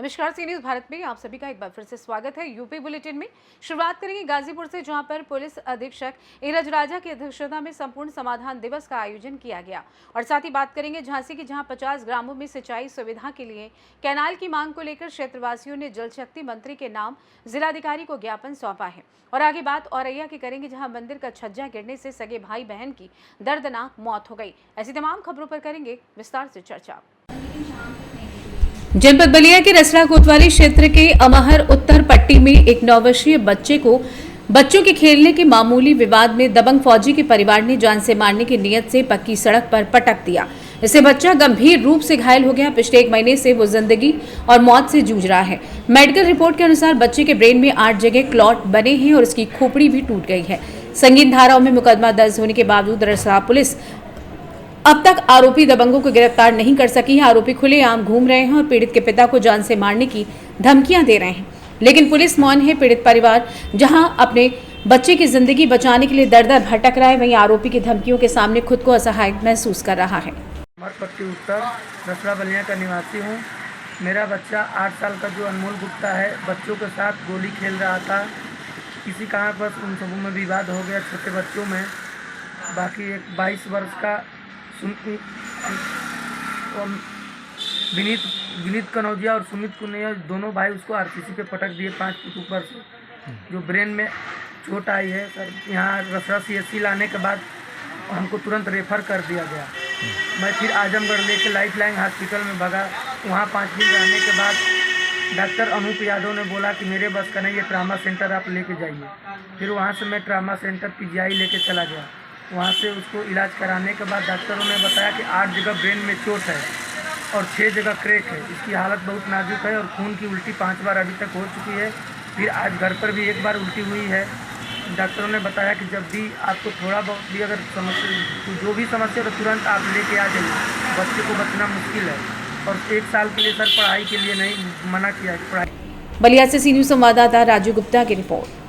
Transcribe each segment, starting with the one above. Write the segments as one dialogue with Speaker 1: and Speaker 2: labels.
Speaker 1: नमस्कार, सी न्यूज भारत में आप सभी का एक बार फिर से स्वागत है। यूपी बुलेटिन में शुरुआत करेंगे गाजीपुर से, जहां पर पुलिस अधीक्षक ईरज राजा की अध्यक्षता में संपूर्ण समाधान दिवस का आयोजन किया गया। और साथ ही बात करेंगे झांसी की, जहां 50 ग्रामों में सिंचाई सुविधा के लिए कैनाल की मांग को लेकर क्षेत्रवासियों ने जल शक्ति मंत्री के नाम जिलाधिकारी को ज्ञापन सौंपा है। और आगे बात औरैया की करेंगे, जहां मंदिर का छज्जा गिरने से सगे भाई बहन की दर्दनाक मौत हो गई। ऐसी तमाम खबरों पर करेंगे विस्तार से चर्चा। जनपद बलिया के रसड़ा कोतवाली क्षेत्र के अमहर उत्तर पट्टी में एक 9 वर्षीय बच्चों के खेलने के मामूली विवाद में दबंग फौजी के परिवार ने जान से मारने की नीयत से पक्की सड़क पर पटक दिया। इससे बच्चा गंभीर रूप से घायल हो गया। पिछले 1 महीने से वो जिंदगी और मौत से जूझ रहा है। मेडिकल रिपोर्ट के अनुसार बच्चे के ब्रेन में 8 जगह क्लॉट बने हैं और उसकी खोपड़ी भी टूट गई है। संगीन धाराओं में मुकदमा दर्ज होने के बावजूद रसड़ा पुलिस अब तक आरोपी दबंगों को गिरफ्तार नहीं कर सकी है। आरोपी खुलेआम घूम रहे हैं और पीड़ित के पिता को जान से मारने की धमकियां दे रहे हैं, लेकिन पुलिस मौन है। पीड़ित परिवार जहां अपने बच्चे की जिंदगी बचाने के लिए दर-दर भटक रहा है, वहीं आरोपी की धमकियों के सामने खुद को असहाय महसूस कर रहा है।
Speaker 2: पट्टी उत्तर रसड़ा बलिया का निवासी हूँ। मेरा बच्चा 8 साल का जो अनमोल गुप्ता है, बच्चों के साथ गोली खेल रहा था। किसी कारण बस उन सबों में विवाद हो गया, छोटे बच्चों में। बाकी एक 22 वर्ष का विनीत कनौजिया और सुमित कुनिया, दोनों भाई उसको आरसीसी पे पटक दिए 5 फुट ऊपर से, जो ब्रेन में चोट आई है। सर यहाँ रसड़ा CHC लाने के बाद हमको तुरंत रेफर कर दिया गया। मैं फिर आजमगढ़ लेके लाइफलाइन हॉस्पिटल में भगा। वहाँ 5 दिन रहने के बाद डॉक्टर अनूप यादव ने बोला कि मेरे बस का नहीं, ये ट्रामा सेंटर आप लेके जाइए। फिर वहाँ से मैं ट्रामा सेंटर PGI लेके चला गया। वहाँ से उसको इलाज कराने के बाद डॉक्टरों ने बताया कि 8 जगह ब्रेन में चोट है और 6 जगह क्रैक है। इसकी हालत बहुत नाजुक है और खून की उल्टी 5 बार अभी तक हो चुकी है। फिर आज घर पर भी 1 बार उल्टी हुई है। डॉक्टरों ने बताया कि जब भी आपको थोड़ा बहुत भी अगर समस्या, जो भी समस्या, तो तुरंत आप लेके आ जाइए। बच्चे को बचना मुश्किल है और 1 साल के लिए सर पढ़ाई के लिए नहीं मना किया पढ़ाई।
Speaker 1: बलिया से सी न्यूज संवाददाता राजू गुप्ता की रिपोर्ट।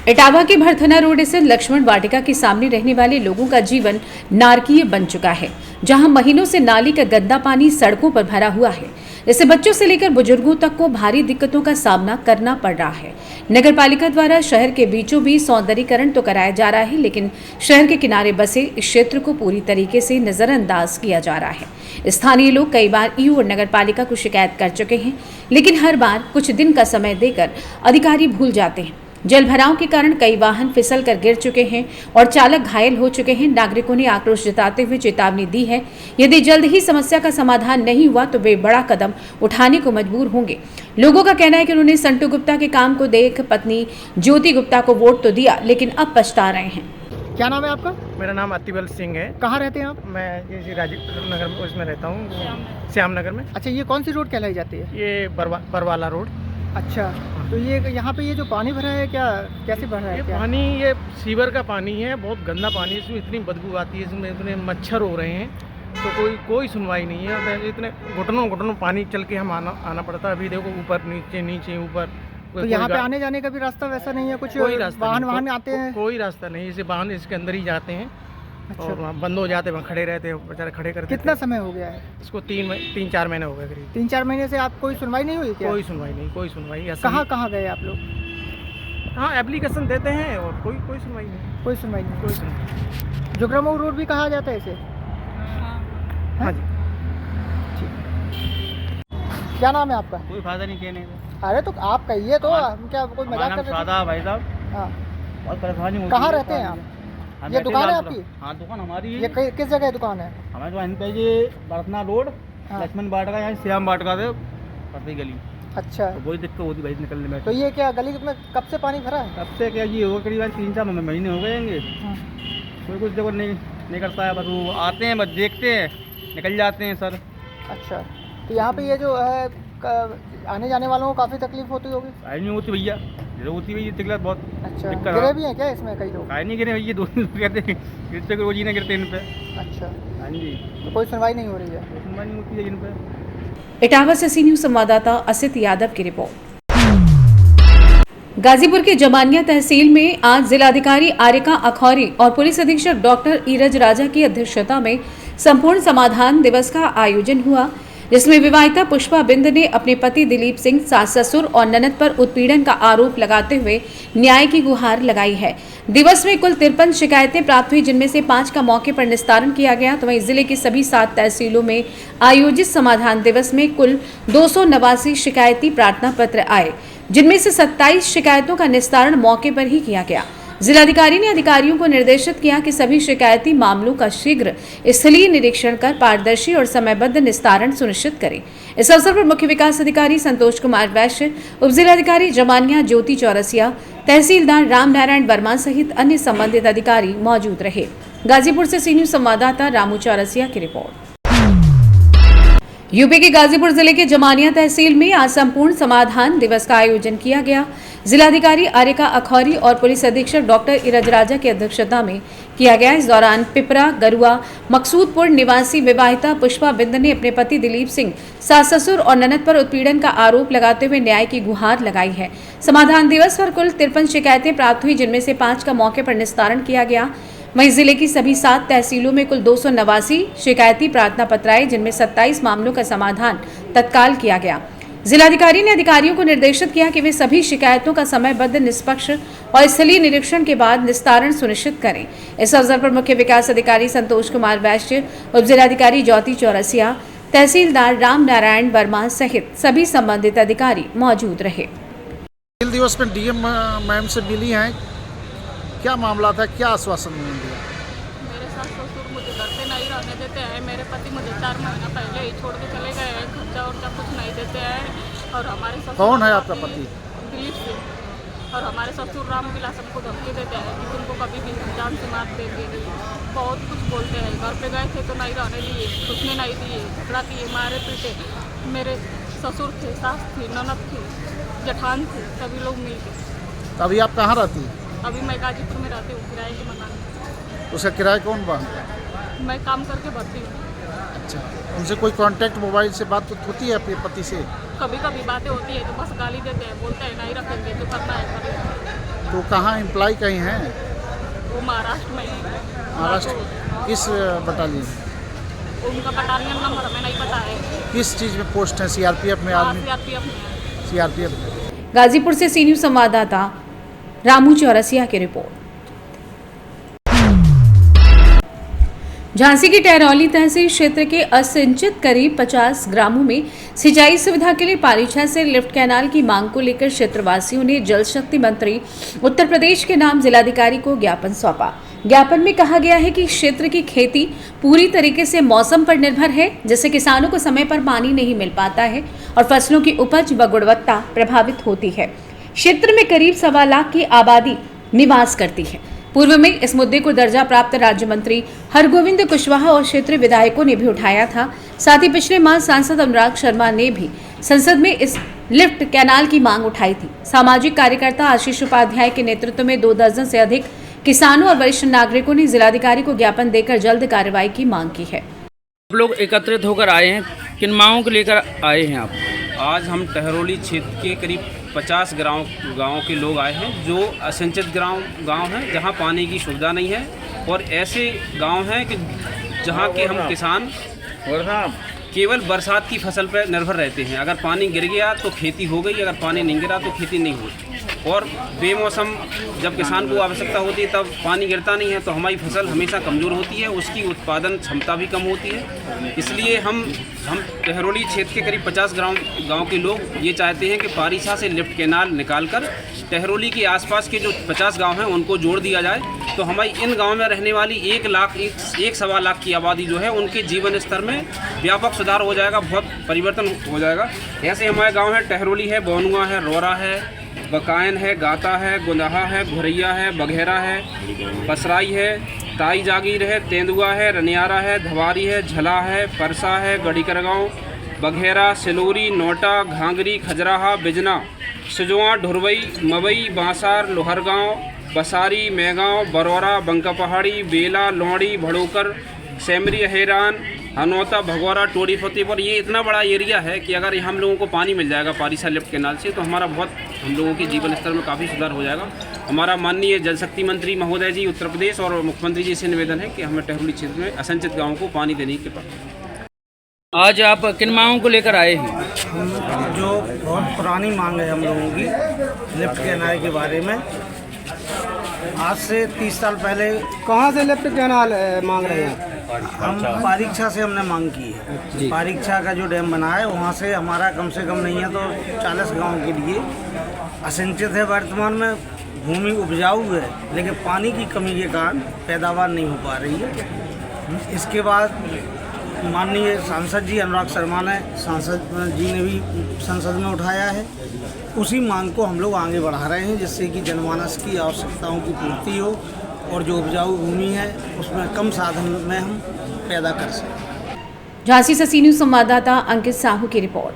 Speaker 1: इटावा के भरथना रोड स्थित लक्ष्मण वाटिका के सामने रहने वाले लोगों का जीवन नारकीय बन चुका है, जहां महीनों से नाली का गंदा पानी सड़कों पर भरा हुआ है। इससे बच्चों से लेकर बुजुर्गों तक को भारी दिक्कतों का सामना करना पड़ रहा है। नगर पालिका द्वारा शहर के बीचों बीच सौंदर्यीकरण तो कराया जा रहा है, लेकिन शहर के किनारे बसे इस क्षेत्र को पूरी तरीके से नजरअंदाज किया जा रहा है। स्थानीय लोग कई बार ईओ और नगर पालिका को शिकायत कर चुके हैं, लेकिन हर बार कुछ दिन का समय देकर अधिकारी भूल जाते हैं। जल भराव के कारण कई वाहन फिसल कर गिर चुके हैं और चालक घायल हो चुके हैं। नागरिकों ने आक्रोश जताते हुए चेतावनी दी है, यदि जल्द ही समस्या का समाधान नहीं हुआ तो वे बड़ा कदम उठाने को मजबूर होंगे। लोगों का कहना है कि उन्होंने संटू गुप्ता के काम को देख पत्नी ज्योति गुप्ता को वोट तो दिया, लेकिन अब पछता रहे हैं।
Speaker 3: क्या नाम है आपका?
Speaker 2: मेरा नाम अतिबल सिंह है।
Speaker 3: कहाँ रहते हैं आप?
Speaker 2: मैं ये राजीव नगर में उसमें रहता हूँ, श्याम नगर में।
Speaker 3: अच्छा, ये कौन सी रोड कहलाई जाती है?
Speaker 2: ये बरवाला रोड।
Speaker 3: अच्छा, तो ये यहाँ पे ये जो पानी भरा है, क्या कैसे भरा है? क्या
Speaker 2: पानी, ये सीवर का पानी है, बहुत गंदा पानी है। इसमें इतनी बदबू आती है, इसमें इतने मच्छर हो रहे हैं, तो कोई सुनवाई नहीं है। इतने घुटनों पानी चल के हम आना पड़ता है। अभी देखो ऊपर नीचे ऊपर।
Speaker 3: तो यहाँ पे आने जाने का भी रास्ता वैसा नहीं है? कुछ वाहन आते हैं?
Speaker 2: कोई रास्ता नहीं, इसे वाहन इसके अंदर ही जाते हैं। अच्छा। और वहाँ बंद हो जाते हैं, वहाँ खड़े रहते हैं, बेचारे खड़े करते।
Speaker 3: कितना समय हो गया है
Speaker 2: इसको? 3-4 महीने हो गए करीब।
Speaker 3: 3-4 महीने से आप कोई सुनवाई नहीं हुई क्या?
Speaker 2: कोई सुनवाई नहीं।
Speaker 3: कहाँ गए आप लोग?
Speaker 2: हाँ, एप्लीकेशन देते हैं और कोई सुनवाई नहीं।
Speaker 3: कोई सुनवाई। जोग्रामऊ रोड भी कहा जाता है इसे?
Speaker 2: हाँ जी।
Speaker 3: क्या नाम है आपका?
Speaker 2: कोई फायदा नहीं कहने का।
Speaker 3: अरे तो आप कहिए तो, हम क्या कोई मजाक कर रहे थे?
Speaker 2: भाई साहब,
Speaker 3: हाँ,
Speaker 2: बहुत परेशानी होती है।
Speaker 3: कहाँ रहते हैं आप? ये दुकान है आपकी?
Speaker 2: हाँ, दुकान हमारी है।
Speaker 3: ये किस जगह दुकान है?
Speaker 2: हमारे दुकान पे ये बरथना रोड, लक्ष्मण वाटिका, यहाँ श्याम वाटिका से पड़ती गली।
Speaker 3: अच्छा,
Speaker 2: तो वही दिक्कत होती भाई निकलने में।
Speaker 3: तो ये क्या गली में कब से पानी भरा है?
Speaker 2: कब से क्या, ये होगा करीब 3-4 महीने हो गए। कोई कुछ देखो नहीं करता है, बस वो आते हैं, बस देखते हैं, निकल जाते हैं सर।
Speaker 3: अच्छा, तो यहाँ पे ये जो है आने जाने वालों को काफ़ी तकलीफ होती होगी?
Speaker 2: नहीं होती भैया, होती भैया दिक्कत बहुत।
Speaker 3: अच्छा, गिरे भी हैं क्या इसमें कई लोग?
Speaker 2: नहीं गिरे भैया, 2 दिन गिरते, गिरते रोज ही नहीं गिरते इन पे।
Speaker 3: अच्छा,
Speaker 2: हाँ जी,
Speaker 3: तो कोई सुनवाई नहीं हो रही है?
Speaker 2: सुनवाई नहीं होती है इन पे।
Speaker 1: इटावा से सी न्यूज संवाददाता असित यादव की रिपोर्ट। गाजीपुर के जमानिया तहसील में आज जिलाधिकारी आरिका अखौरी और पुलिस अधीक्षक डॉक्टर ईरज राजा की अध्यक्षता में संपूर्ण समाधान दिवस का आयोजन हुआ। जिसमें विवाहिता पुष्पा बिंद ने अपने पति दिलीप सिंह, सास ससुर और ननद पर उत्पीड़न का आरोप लगाते हुए न्याय की गुहार लगाई है। दिवस में कुल 53 शिकायतें प्राप्त हुई, जिनमें से 5 का मौके पर निस्तारण किया गया। तो वहीं जिले की सभी 7 तहसीलों में आयोजित समाधान दिवस में कुल 289 शिकायती प्रार्थना पत्र आए, जिनमें से 27 शिकायतों का निस्तारण मौके पर ही किया गया। जिलाधिकारी ने अधिकारियों को निर्देशित किया कि सभी शिकायती मामलों का शीघ्र स्थलीय निरीक्षण कर पारदर्शी और समयबद्ध निस्तारण सुनिश्चित करें। इस अवसर पर मुख्य विकास अधिकारी संतोष कुमार वैश्य, उप जिलाधिकारी जमानिया ज्योति चौरसिया, तहसीलदार राम नारायण वर्मा सहित अन्य संबंधित अधिकारी मौजूद रहे। गाजीपुर से सी न्यूज संवाददाता रामू चौरसिया की रिपोर्ट। यूपी के गाजीपुर जिले के जमानिया तहसील में आज संपूर्ण समाधान दिवस का आयोजन किया गया। जिलाधिकारी आर्यका अखौरी और पुलिस अधीक्षक डॉक्टर इरज राजा की अध्यक्षता में किया गया। इस दौरान पिपरा गरुआ मकसूदपुर निवासी विवाहिता पुष्पा बिंद ने अपने पति दिलीप सिंह, सास ससुर और ननद पर उत्पीड़न का आरोप लगाते हुए न्याय की गुहार लगाई है। समाधान दिवस पर कुल 53 शिकायतें प्राप्त हुई, जिनमें से 5 का मौके पर निस्तारण किया गया। वहीं जिले की सभी 7 तहसीलों में कुल 289 शिकायती प्रार्थना पत्र आए, जिनमें 27 मामलों का समाधान तत्काल किया गया। जिलाधिकारी ने अधिकारियों को निर्देशित किया कि वे सभी शिकायतों का समयबद्ध, निष्पक्ष और स्थलीय निरीक्षण के बाद निस्तारण सुनिश्चित करें। इस अवसर पर मुख्य विकास अधिकारी संतोष कुमार वैश्य, उप जिलाधिकारी ज्योति चौरसिया, तहसीलदार राम नारायण वर्मा सहित सभी संबंधित अधिकारी मौजूद रहे।
Speaker 4: दिवस में डीएम मैम से मिली हैं, क्या मामला था, क्या आश्वासन दिया?
Speaker 5: मेरे सास ससुर मुझे घर पे नहीं रहने देते हैं। मेरे पति मुझे 4 महीना पहले ही छोड़ के चले गए हैं। खर्चा उर्चा कुछ नहीं देते हैं। और हमारे ससुर,
Speaker 4: कौन है आपका पति?
Speaker 5: दिलीप सिंह। और हमारे ससुर राम विलास हमको धमकी देते हैं कि तुमको कभी भी जान से मार देंगे। बहुत कुछ बोलते हैं। घर पे गए थे तो नहीं रहने दिए, घुसने नहीं दिए, झगड़ा किए, मारे पीटे। मेरे ससुर थे, सास थी, ननद थी, जेठान थे, सभी लोग मिल के।
Speaker 4: अभी आप कहाँ रहती हैं?
Speaker 5: अभी मैं गाजीपुर में रहती हूँ, किराए के मकान में।
Speaker 4: उसका किराया कौन बांधता है?
Speaker 5: मैं काम करके भरती हूँ।
Speaker 4: अच्छा, उनसे कोई कांटेक्ट मोबाइल से बात होती है आपके पति से?
Speaker 5: कभी कभी बातें होती है तो बस गाली देते हैं, बोलते हैं नहीं रखेंगे, जो करना है करेंगे।
Speaker 4: तो कहाँ एम्प्लॉय कहीं हैं?
Speaker 5: वो महाराष्ट्र में है।
Speaker 4: महाराष्ट्र किस बटालियन?
Speaker 5: उनका बटालियन नंबर हमें नहीं पता है।
Speaker 4: किस चीज़ में पोस्ट है? सीआरपीएफ में? आर्मी?
Speaker 5: सीआरपीएफ में।
Speaker 4: सीआरपीएफ में।
Speaker 1: गाजीपुर से सी न्यूज संवाददाता रामू चौरसिया की रिपोर्ट। झांसी की टहरौली तहसील क्षेत्र के असिंचित करीब 50 ग्रामों में सिंचाई सुविधा के लिए पारीछा से लिफ्ट कैनाल की मांग को लेकर क्षेत्रवासियों ने जल शक्ति मंत्री उत्तर प्रदेश के नाम जिलाधिकारी को ज्ञापन सौंपा। ज्ञापन में कहा गया है कि क्षेत्र की खेती पूरी तरीके से मौसम पर निर्भर है, जिससे किसानों को समय पर पानी नहीं मिल पाता है और फसलों की उपज व गुणवत्ता प्रभावित होती है। क्षेत्र में करीब 1.25 लाख की आबादी निवास करती है। पूर्व में इस मुद्दे को दर्जा प्राप्त राज्य मंत्री हरगोविंद कुशवाहा और क्षेत्रीय विधायकों ने भी उठाया था। साथ ही पिछले माह सांसद अनुराग शर्मा ने भी संसद में इस लिफ्ट कैनाल की मांग उठाई थी। सामाजिक कार्यकर्ता आशीष उपाध्याय के नेतृत्व में 2 दर्जन से अधिक किसानों और वरिष्ठ नागरिकों ने जिलाधिकारी को ज्ञापन देकर जल्द कार्रवाई की मांग की है।
Speaker 6: आप लोग एकत्रित होकर आए हैं, किन मांगों को लेकर आए हैं आप?
Speaker 7: आज हम टहरौली क्षेत्र के करीब 50 गाँव के लोग आए हैं, जो असिंचित गांव हैं, जहां पानी की सुविधा नहीं है। और ऐसे गांव हैं कि जहां के हम किसान केवल बरसात की फसल पर निर्भर रहते हैं। अगर पानी गिर गया तो खेती हो गई, अगर पानी नहीं गिरा तो खेती नहीं होती। और बेमौसम जब किसान को आवश्यकता होती है तब पानी गिरता नहीं है, तो हमारी फसल हमेशा कमज़ोर होती है, उसकी उत्पादन क्षमता भी कम होती है। इसलिए हम टहरौली क्षेत्र के करीब 50 गांव के लोग ये चाहते हैं कि पारीछा से लिफ्ट कैनाल निकालकर टहरौली के आसपास के जो 50 गांव हैं उनको जोड़ दिया जाए, तो हमारी इन गांव में रहने वाली 1.25 लाख की आबादी जो है उनके जीवन स्तर में व्यापक सुधार हो जाएगा, बहुत परिवर्तन हो जाएगा। ऐसे हमारे गांव है, टहरौली है, बोनुआ है, रोरा है, बकायन है, गाता है, गुंदाहा है, घुरैया है, बघेरा है, पसराई है, ताई जागीर है, तेंदुआ है, रनियारा है, धवारी है, झला है, परसा है, गढ़ीकर गाँव, बघेरा, सिलोरी, नोटा, घांगरी, खजराहा, बिजना, सिजवा, ढुरवई, मवई, बांसार, लोहरगांव, बसारी, मेगांव, बरौरा, बंका पहाड़ी, बेला, लोहड़ी, भड़ोकर, सेमरी, हैरान, हनौता, भगौरा, टोड़ी, फतेहपुर। ये इतना बड़ा एरिया है कि अगर हम लोगों को पानी मिल जाएगा पारीछा लिफ्ट कैनाल से, तो हमारा बहुत हम लोगों के जीवन स्तर में काफ़ी सुधार हो जाएगा। हमारा माननीय जल शक्ति मंत्री महोदय जी उत्तर प्रदेश और मुख्यमंत्री जी से निवेदन है कि हमें टहरौली क्षेत्र में असंचित गाँवों को पानी देने की कृपा।
Speaker 6: आज आप किन मांगों को लेकर आए हैं?
Speaker 8: जो बहुत पुरानी मांग है हम लोगों की लिफ्ट के नाले के बारे में। आज से 30 साल पहले
Speaker 3: कहाँ से लिफ्ट के नाल मांग रहे हैं?
Speaker 8: हम पारीक्षा से हमने मांग की है। पारीक्षा का जो डैम बना है वहाँ से हमारा कम से कम नहीं है तो 40 गांव के लिए असिंचित है। वर्तमान में भूमि उपजाऊ है लेकिन पानी की कमी के कारण पैदावार नहीं हो पा रही है। इसके बाद माननीय सांसद जी अनुराग शर्मा ने सांसद जी ने भी संसद में उठाया है। उसी मांग को हम लोग आगे बढ़ा रहे हैं जिससे कि जनमानस की आवश्यकताओं की पूर्ति हो और जो उपजाऊ भूमि है उसमें कम साधन में हम पैदा कर सकें।
Speaker 1: झांसी से सी न्यूज संवाददाता अंकित साहू की रिपोर्ट।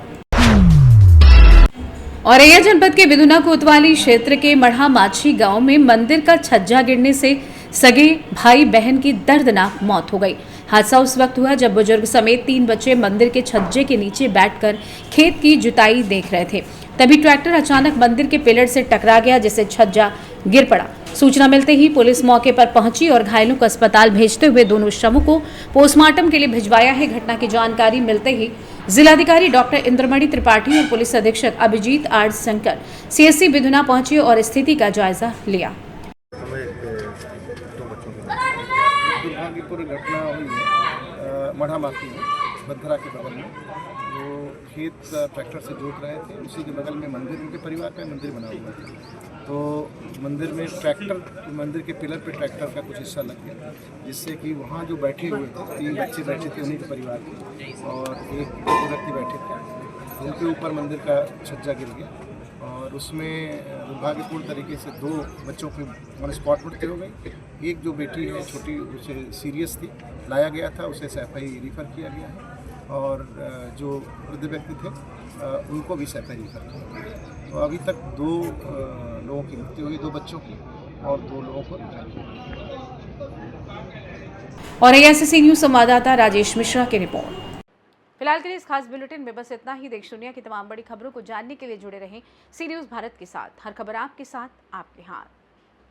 Speaker 1: औरैया जनपद के बिदुना कोतवाली क्षेत्र के मढ़ा माछी गांव में मंदिर का छज्जा गिरने से सगे भाई बहन की दर्दनाक मौत हो गई। हादसा उस वक्त हुआ जब बुजुर्ग समेत 3 बच्चे मंदिर के छज्जे के नीचे बैठकर खेत की जुताई देख रहे थे। तभी ट्रैक्टर अचानक मंदिर के पिलर से टकरा गया जिससे छज्जा गिर पड़ा। सूचना मिलते ही पुलिस मौके पर पहुंची और घायलों को अस्पताल भेजते हुए दोनों शवों को पोस्टमार्टम के लिए भिजवाया है। घटना की जानकारी मिलते ही जिलाधिकारी डॉक्टर इंद्रमणि त्रिपाठी और पुलिस अधीक्षक अभिजीत आर शंकर सीएससी बिदुना पहुंचे और स्थिति का जायजा लिया।
Speaker 9: दुर्भाग्यपूर्ण घटना हुई है मढ़ा माखी में बंधरा के बगल में। वो खेत ट्रैक्टर से जोत रहे थे, उसी के बगल में मंदिर, उनके परिवार का मंदिर बना हुआ था। तो मंदिर में मंदिर के पिलर पे ट्रैक्टर का कुछ हिस्सा लग गया जिससे कि वहाँ जो बैठे हुए थे 3 बच्चे बैठे थे उन्हीं के परिवार के और एक व्यक्ति बैठे थे, उनके ऊपर मंदिर का छज्जा गिर गया और उसमें दुर्भाग्यपूर्ण तरीके से 2 बच्चों की ऑन स्पॉट मृत्यु हो गई। एक जो बेटी है छोटी उसे सीरियस थी, लाया गया था, उसे सैफई रिफ़र किया गया है और जो वृद्ध व्यक्ति थे उनको भी सैफई रिफ़र किया गया। तो अभी तक 2 लोगों की मृत्यु हुई, 2 बच्चों की और 2 लोगों को रिफ़र किया।
Speaker 1: औरैया से सी न्यूज संवाददाता राजेश मिश्रा की रिपोर्ट। फिलहाल के लिए इस खास बुलेटिन में बस इतना ही। देश दुनिया की तमाम बड़ी खबरों को जानने के लिए जुड़े रहें सी न्यूज भारत के साथ। हर खबर आपके साथ, आपके हाथ।